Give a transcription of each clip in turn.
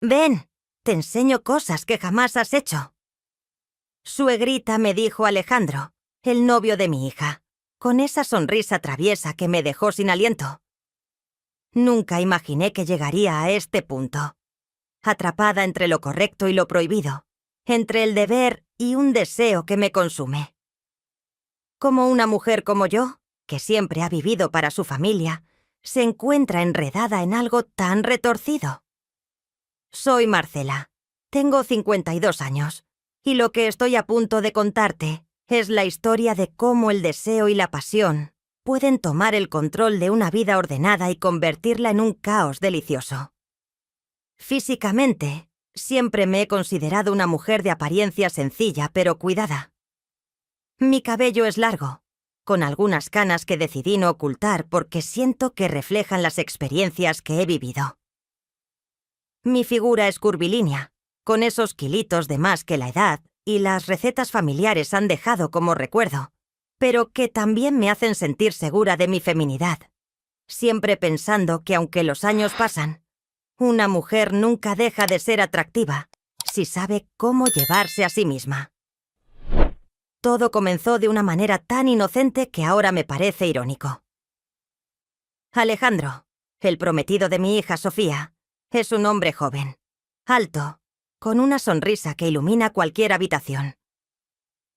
Ven, te enseño cosas que jamás has hecho. Suegrita, me dijo Alejandro, el novio de mi hija, con esa sonrisa traviesa que me dejó sin aliento. Nunca imaginé que llegaría a este punto, atrapada entre lo correcto y lo prohibido, entre el deber y un deseo que me consume. Como una mujer como yo, que siempre ha vivido para su familia, se encuentra enredada en algo tan retorcido. Soy Marcela, tengo 52 años, y lo que estoy a punto de contarte es la historia de cómo el deseo y la pasión pueden tomar el control de una vida ordenada y convertirla en un caos delicioso. Físicamente, siempre me he considerado una mujer de apariencia sencilla pero cuidada. Mi cabello es largo, con algunas canas que decidí no ocultar porque siento que reflejan las experiencias que he vivido. Mi figura es curvilínea, con esos kilitos de más que la edad y las recetas familiares han dejado como recuerdo, pero que también me hacen sentir segura de mi feminidad, siempre pensando que aunque los años pasan, una mujer nunca deja de ser atractiva si sabe cómo llevarse a sí misma. Todo comenzó de una manera tan inocente que ahora me parece irónico. Alejandro, el prometido de mi hija Sofía, es un hombre joven, alto, con una sonrisa que ilumina cualquier habitación.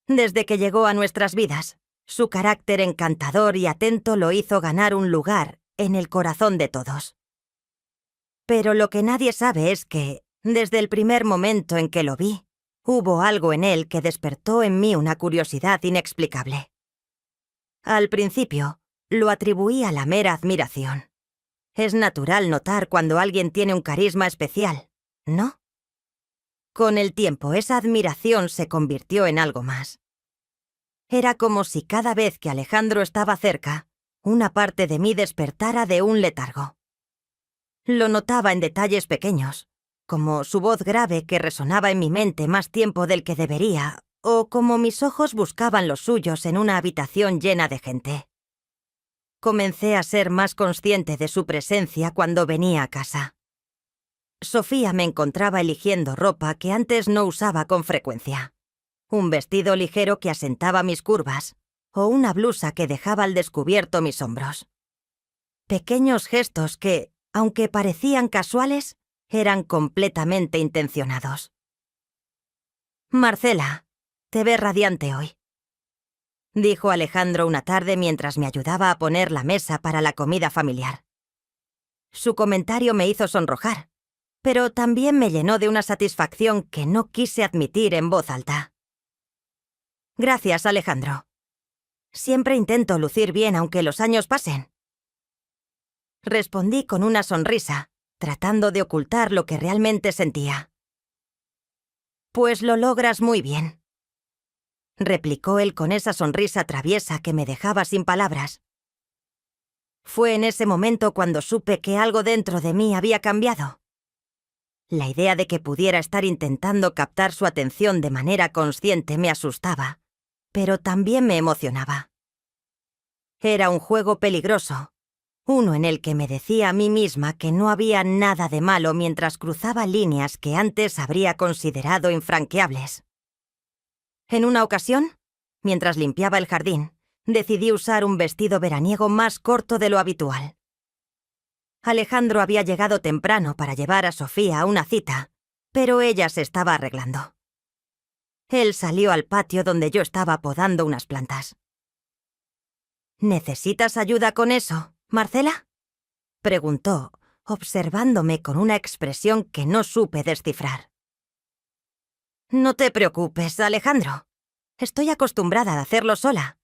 Desde que llegó a nuestras vidas, su carácter encantador y atento lo hizo ganar un lugar en el corazón de todos. Pero lo que nadie sabe es que, desde el primer momento en que lo vi, hubo algo en él que despertó en mí una curiosidad inexplicable. Al principio, lo atribuí a la mera admiración. Es natural notar cuando alguien tiene un carisma especial, ¿no? Con el tiempo, esa admiración se convirtió en algo más. Era como si cada vez que Alejandro estaba cerca, una parte de mí despertara de un letargo. Lo notaba en detalles pequeños, como su voz grave que resonaba en mi mente más tiempo del que debería, o como mis ojos buscaban los suyos en una habitación llena de gente. Comencé a ser más consciente de su presencia cuando venía a casa. Sofía me encontraba eligiendo ropa que antes no usaba con frecuencia. Un vestido ligero que asentaba mis curvas, o una blusa que dejaba al descubierto mis hombros. Pequeños gestos que, aunque parecían casuales, eran completamente intencionados. «Marcela, te ves radiante hoy», dijo Alejandro una tarde mientras me ayudaba a poner la mesa para la comida familiar. Su comentario me hizo sonrojar, pero también me llenó de una satisfacción que no quise admitir en voz alta. «Gracias, Alejandro. Siempre intento lucir bien aunque los años pasen». Respondí con una sonrisa, tratando de ocultar lo que realmente sentía. «Pues lo logras muy bien», replicó él con esa sonrisa traviesa que me dejaba sin palabras. Fue en ese momento cuando supe que algo dentro de mí había cambiado. La idea de que pudiera estar intentando captar su atención de manera consciente me asustaba, pero también me emocionaba. Era un juego peligroso, uno en el que me decía a mí misma que no había nada de malo mientras cruzaba líneas que antes habría considerado infranqueables. En una ocasión, mientras limpiaba el jardín, decidí usar un vestido veraniego más corto de lo habitual. Alejandro había llegado temprano para llevar a Sofía a una cita, pero ella se estaba arreglando. Él salió al patio donde yo estaba podando unas plantas. «¿Necesitas ayuda con eso, Marcela?», preguntó, observándome con una expresión que no supe descifrar. «No te preocupes, Alejandro. Estoy acostumbrada a hacerlo sola,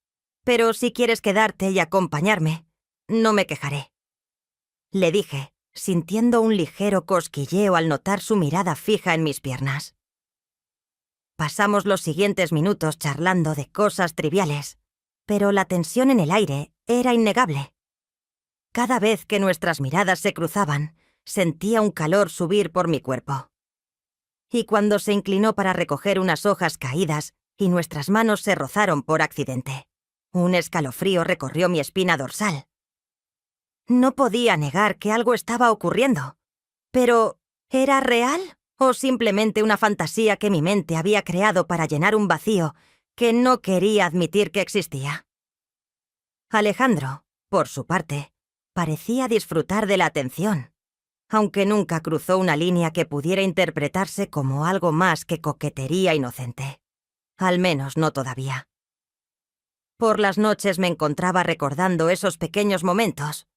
pero si quieres quedarte y acompañarme, no me quejaré», le dije, sintiendo un ligero cosquilleo al notar su mirada fija en mis piernas. Pasamos los siguientes minutos charlando de cosas triviales, pero la tensión en el aire era innegable. Cada vez que nuestras miradas se cruzaban, sentía un calor subir por mi cuerpo. Y cuando se inclinó para recoger unas hojas caídas y nuestras manos se rozaron por accidente, un escalofrío recorrió mi espina dorsal. No podía negar que algo estaba ocurriendo, pero ¿Era real o simplemente una fantasía que mi mente había creado para llenar un vacío que no quería admitir que existía? Alejandro, por su parte, parecía disfrutar de la atención, aunque nunca cruzó una línea que pudiera interpretarse como algo más que coquetería inocente. Al menos no todavía. Por las noches me encontraba recordando esos pequeños momentos,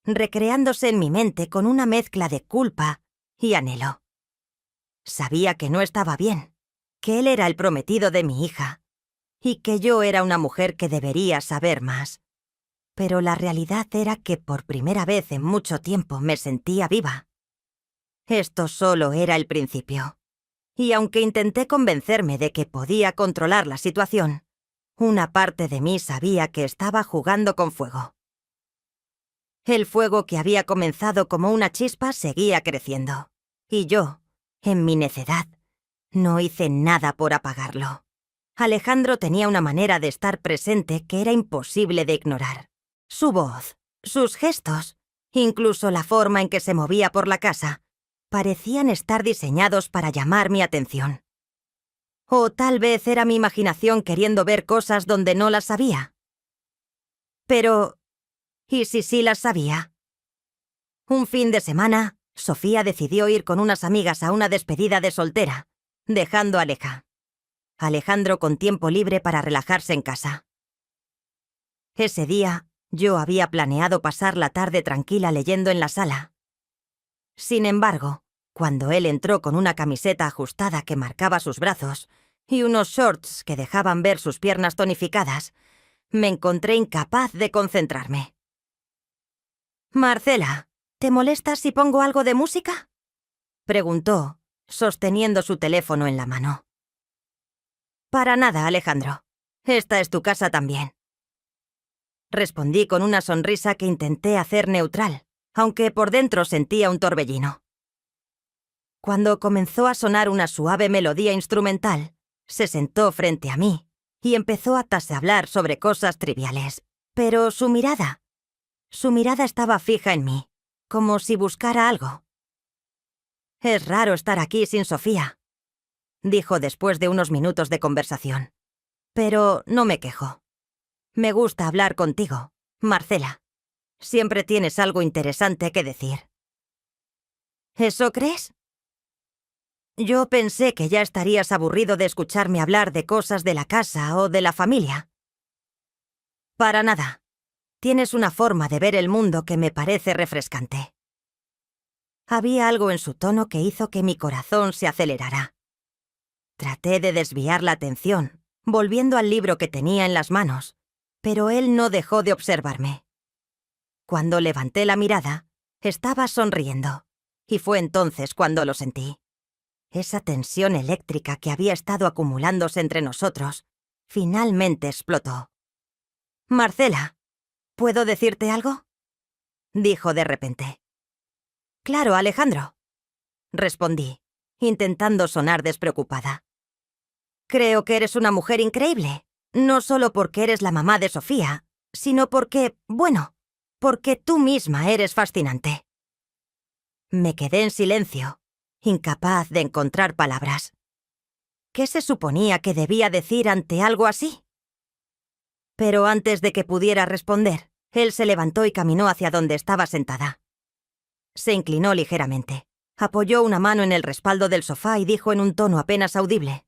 recreándose en mi mente con una mezcla de culpa y anhelo. Sabía que no estaba bien, que él era el prometido de mi hija, y que yo era una mujer que debería saber más. Pero la realidad era que por primera vez en mucho tiempo me sentía viva. Esto solo era el principio. Y aunque intenté convencerme de que podía controlar la situación, una parte de mí sabía que estaba jugando con fuego. El fuego que había comenzado como una chispa seguía creciendo, y yo, en mi necedad, no hice nada por apagarlo. Alejandro tenía una manera de estar presente que era imposible de ignorar. Su voz, sus gestos, incluso la forma en que se movía por la casa, parecían estar diseñados para llamar mi atención. O tal vez era mi imaginación queriendo ver cosas donde no las sabía. Pero, ¿y si sí las sabía? Un fin de semana, Sofía decidió ir con unas amigas a una despedida de soltera, dejando a Alejandro con tiempo libre para relajarse en casa. Ese día, yo había planeado pasar la tarde tranquila leyendo en la sala. Sin embargo, cuando él entró con una camiseta ajustada que marcaba sus brazos y unos shorts que dejaban ver sus piernas tonificadas, me encontré incapaz de concentrarme. «Marcela, ¿te molesta si pongo algo de música?», preguntó, sosteniendo su teléfono en la mano. «Para nada, Alejandro. Esta es tu casa también», respondí con una sonrisa que intenté hacer neutral, aunque por dentro sentía un torbellino. Cuando comenzó a sonar una suave melodía instrumental, se sentó frente a mí y empezó a tasablar sobre cosas triviales. Pero su mirada estaba fija en mí, como si buscara algo. «Es raro estar aquí sin Sofía», dijo después de unos minutos de conversación. «Pero no me quejo. Me gusta hablar contigo, Marcela. Siempre tienes algo interesante que decir». «¿Eso crees?» «Yo pensé que ya estarías aburrido de escucharme hablar de cosas de la casa o de la familia». «Para nada. Tienes una forma de ver el mundo que me parece refrescante». Había algo en su tono que hizo que mi corazón se acelerara. Traté de desviar la atención, volviendo al libro que tenía en las manos, pero él no dejó de observarme. Cuando levanté la mirada, estaba sonriendo, y fue entonces cuando lo sentí. Esa tensión eléctrica que había estado acumulándose entre nosotros, finalmente explotó. «Marcela, ¿puedo decirte algo?», dijo de repente. «Claro, Alejandro», respondí, intentando sonar despreocupada. «Creo que eres una mujer increíble, no solo porque eres la mamá de Sofía, sino porque, porque tú misma eres fascinante». Me quedé en silencio, incapaz de encontrar palabras. ¿Qué se suponía que debía decir ante algo así? Pero antes de que pudiera responder, él se levantó y caminó hacia donde estaba sentada. Se inclinó ligeramente, apoyó una mano en el respaldo del sofá y dijo en un tono apenas audible: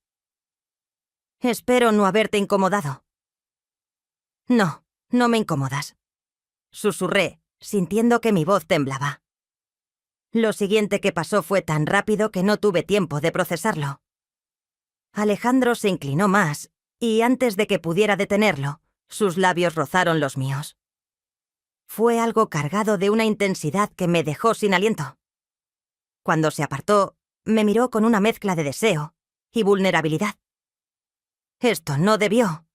«Espero no haberte incomodado». «No, no me incomodas», susurré, sintiendo que mi voz temblaba. Lo siguiente que pasó fue tan rápido que no tuve tiempo de procesarlo. Alejandro se inclinó más, y antes de que pudiera detenerlo, sus labios rozaron los míos. Fue algo cargado de una intensidad que me dejó sin aliento. Cuando se apartó, me miró con una mezcla de deseo y vulnerabilidad. «Esto no debió»,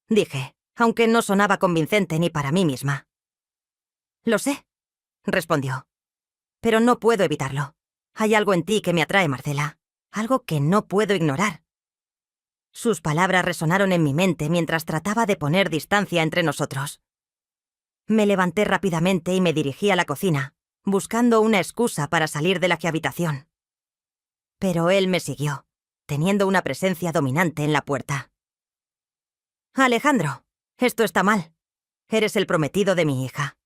dije, aunque no sonaba convincente ni para mí misma. «Lo sé», respondió, «pero no puedo evitarlo. Hay algo en ti que me atrae, Marcela, algo que no puedo ignorar». Sus palabras resonaron en mi mente mientras trataba de poner distancia entre nosotros. Me levanté rápidamente y me dirigí a la cocina, buscando una excusa para salir de la habitación. Pero él me siguió, teniendo una presencia dominante en la puerta. «Alejandro, esto está mal. Eres el prometido de mi hija»,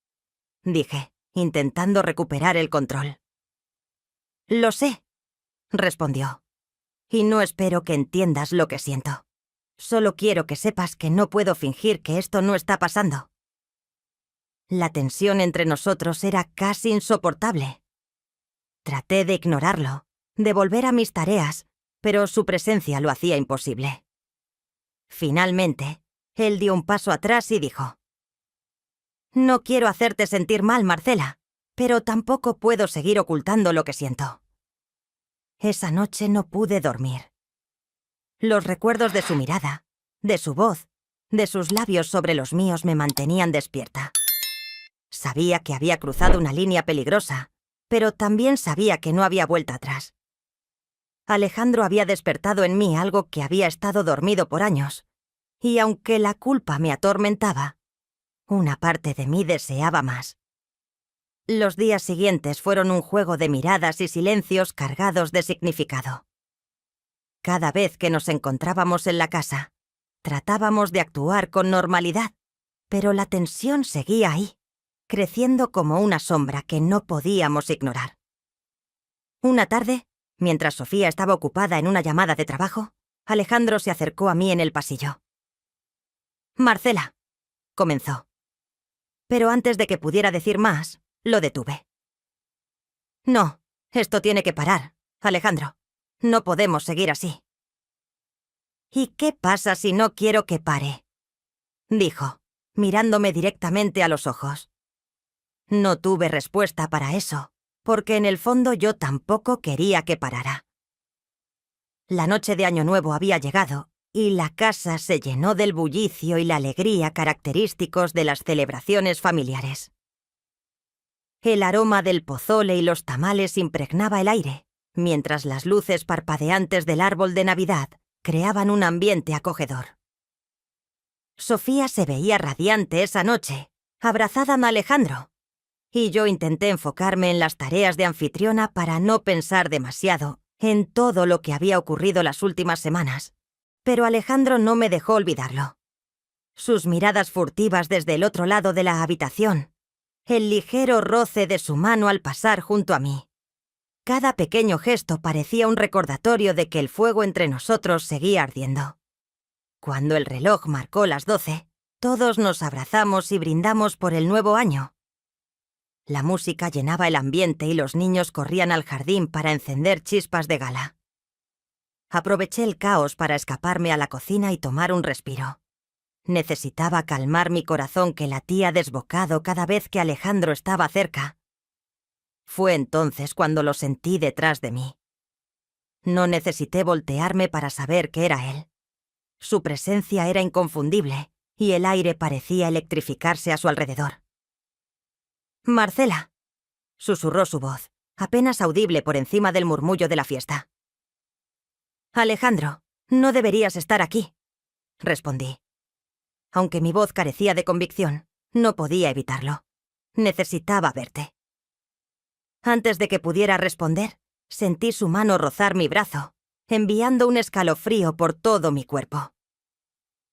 dije, intentando recuperar el control. «Lo sé», respondió, «y no espero que entiendas lo que siento. Solo quiero que sepas que no puedo fingir que esto no está pasando». La tensión entre nosotros era casi insoportable. Traté de ignorarlo, de volver a mis tareas, pero su presencia lo hacía imposible. Finalmente, él dio un paso atrás y dijo: «No quiero hacerte sentir mal, Marcela, pero tampoco puedo seguir ocultando lo que siento». Esa noche no pude dormir. Los recuerdos de su mirada, de su voz, de sus labios sobre los míos me mantenían despierta. Sabía que había cruzado una línea peligrosa, pero también sabía que no había vuelta atrás. Alejandro había despertado en mí algo que había estado dormido por años, y aunque la culpa me atormentaba, una parte de mí deseaba más. Los días siguientes fueron un juego de miradas y silencios cargados de significado. Cada vez que nos encontrábamos en la casa, tratábamos de actuar con normalidad, pero la tensión seguía ahí, creciendo como una sombra que no podíamos ignorar. Una tarde, mientras Sofía estaba ocupada en una llamada de trabajo, Alejandro se acercó a mí en el pasillo. «Marcela», comenzó. Pero antes de que pudiera decir más, lo detuve. «No, esto tiene que parar, Alejandro. No podemos seguir así». «¿Y qué pasa si no quiero que pare?», dijo, mirándome directamente a los ojos. No tuve respuesta para eso, porque en el fondo yo tampoco quería que parara. La noche de Año Nuevo había llegado, y la casa se llenó del bullicio y la alegría característicos de las celebraciones familiares. El aroma del pozole y los tamales impregnaba el aire, mientras las luces parpadeantes del árbol de Navidad creaban un ambiente acogedor. Sofía se veía radiante esa noche, abrazada a Alejandro, y yo intenté enfocarme en las tareas de anfitriona para no pensar demasiado en todo lo que había ocurrido las últimas semanas, pero Alejandro no me dejó olvidarlo. Sus miradas furtivas desde el otro lado de la habitación, el ligero roce de su mano al pasar junto a mí. Cada pequeño gesto parecía un recordatorio de que el fuego entre nosotros seguía ardiendo. Cuando el reloj marcó las 12, todos nos abrazamos y brindamos por el nuevo año. La música llenaba el ambiente y los niños corrían al jardín para encender chispas de gala. Aproveché el caos para escaparme a la cocina y tomar un respiro. Necesitaba calmar mi corazón que latía desbocado cada vez que Alejandro estaba cerca. Fue entonces cuando lo sentí detrás de mí. No necesité voltearme para saber que era él. Su presencia era inconfundible y el aire parecía electrificarse a su alrededor. «Marcela», susurró su voz, apenas audible por encima del murmullo de la fiesta. «Alejandro, no deberías estar aquí», respondí. Aunque mi voz carecía de convicción, no podía evitarlo. Necesitaba verte. Antes de que pudiera responder, sentí su mano rozar mi brazo, enviando un escalofrío por todo mi cuerpo.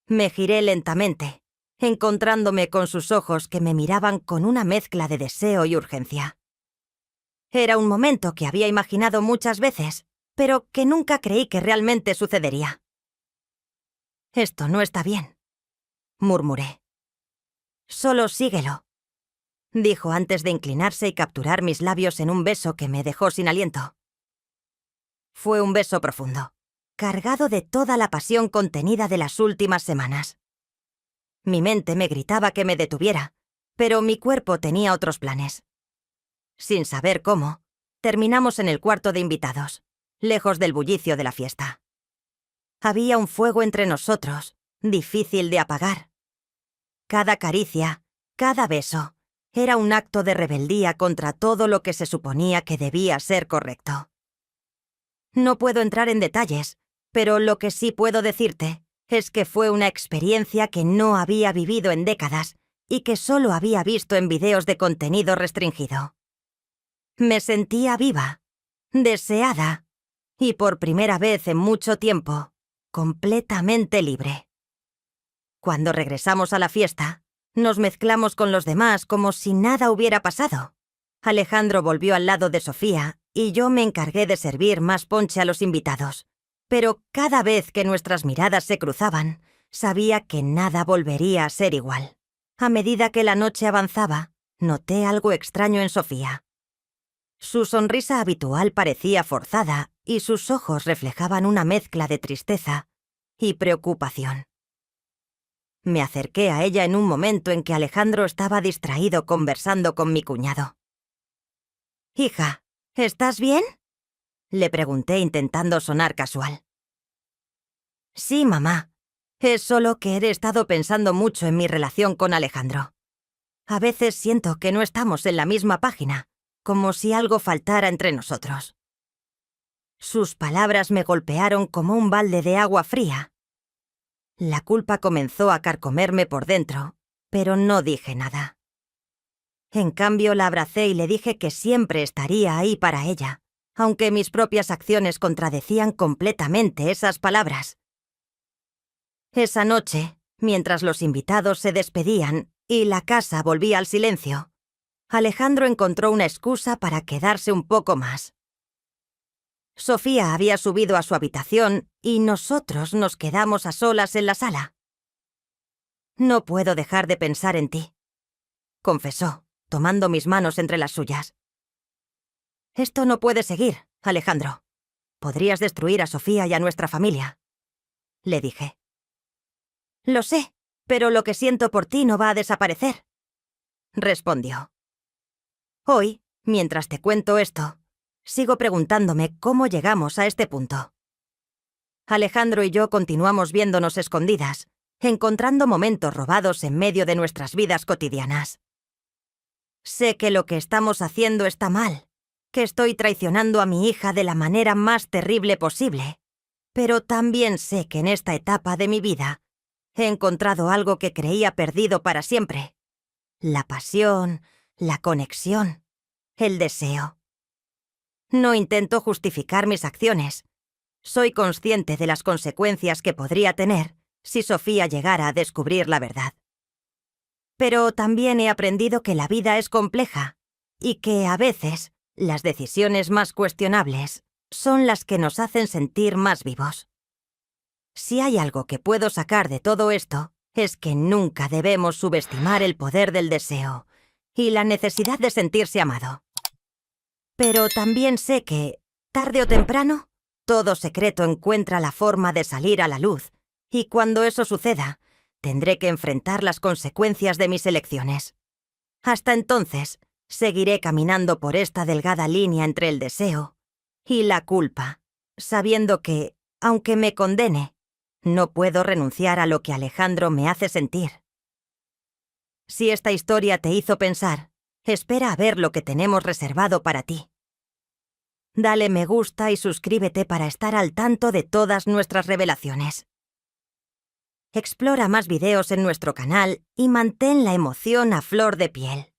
Me giré lentamente, encontrándome con sus ojos que me miraban con una mezcla de deseo y urgencia. Era un momento que había imaginado muchas veces, pero que nunca creí que realmente sucedería. «Esto no está bien», murmuré. «Solo síguelo», dijo antes de inclinarse y capturar mis labios en un beso que me dejó sin aliento. Fue un beso profundo, cargado de toda la pasión contenida de las últimas semanas. Mi mente me gritaba que me detuviera, pero mi cuerpo tenía otros planes. Sin saber cómo, terminamos en el cuarto de invitados, lejos del bullicio de la fiesta. Había un fuego entre nosotros, difícil de apagar. Cada caricia, cada beso, era un acto de rebeldía contra todo lo que se suponía que debía ser correcto. No puedo entrar en detalles, pero lo que sí puedo decirte es que fue una experiencia que no había vivido en décadas y que solo había visto en videos de contenido restringido. Me sentía viva, deseada y por primera vez en mucho tiempo, completamente libre. Cuando regresamos a la fiesta, nos mezclamos con los demás como si nada hubiera pasado. Alejandro volvió al lado de Sofía y yo me encargué de servir más ponche a los invitados. Pero cada vez que nuestras miradas se cruzaban, sabía que nada volvería a ser igual. A medida que la noche avanzaba, noté algo extraño en Sofía. Su sonrisa habitual parecía forzada y sus ojos reflejaban una mezcla de tristeza y preocupación. Me acerqué a ella en un momento en que Alejandro estaba distraído conversando con mi cuñado. «Hija, ¿estás bien?», le pregunté intentando sonar casual. «Sí, mamá. Es solo que he estado pensando mucho en mi relación con Alejandro. A veces siento que no estamos en la misma página, como si algo faltara entre nosotros». Sus palabras me golpearon como un balde de agua fría. La culpa comenzó a carcomerme por dentro, pero no dije nada. En cambio, la abracé y le dije que siempre estaría ahí para ella, aunque mis propias acciones contradecían completamente esas palabras. Esa noche, mientras los invitados se despedían y la casa volvía al silencio, Alejandro encontró una excusa para quedarse un poco más. Sofía había subido a su habitación y nosotros nos quedamos a solas en la sala. «No puedo dejar de pensar en ti», confesó, tomando mis manos entre las suyas. «Esto no puede seguir, Alejandro. Podrías destruir a Sofía y a nuestra familia», le dije. «Lo sé, pero lo que siento por ti no va a desaparecer», respondió. Hoy, mientras te cuento esto, sigo preguntándome cómo llegamos a este punto. Alejandro y yo continuamos viéndonos escondidas, encontrando momentos robados en medio de nuestras vidas cotidianas. Sé que lo que estamos haciendo está mal, que estoy traicionando a mi hija de la manera más terrible posible, pero también sé que en esta etapa de mi vida he encontrado algo que creía perdido para siempre: la pasión, la conexión, el deseo. No intento justificar mis acciones. Soy consciente de las consecuencias que podría tener si Sofía llegara a descubrir la verdad. Pero también he aprendido que la vida es compleja y que, a veces, las decisiones más cuestionables son las que nos hacen sentir más vivos. Si hay algo que puedo sacar de todo esto, es que nunca debemos subestimar el poder del deseo y la necesidad de sentirse amado. Pero también sé que, tarde o temprano, todo secreto encuentra la forma de salir a la luz, y cuando eso suceda, tendré que enfrentar las consecuencias de mis elecciones. Hasta entonces, seguiré caminando por esta delgada línea entre el deseo y la culpa, sabiendo que, aunque me condene, no puedo renunciar a lo que Alejandro me hace sentir. Si esta historia te hizo pensar, espera a ver lo que tenemos reservado para ti. Dale me gusta y suscríbete para estar al tanto de todas nuestras revelaciones. Explora más videos en nuestro canal y mantén la emoción a flor de piel.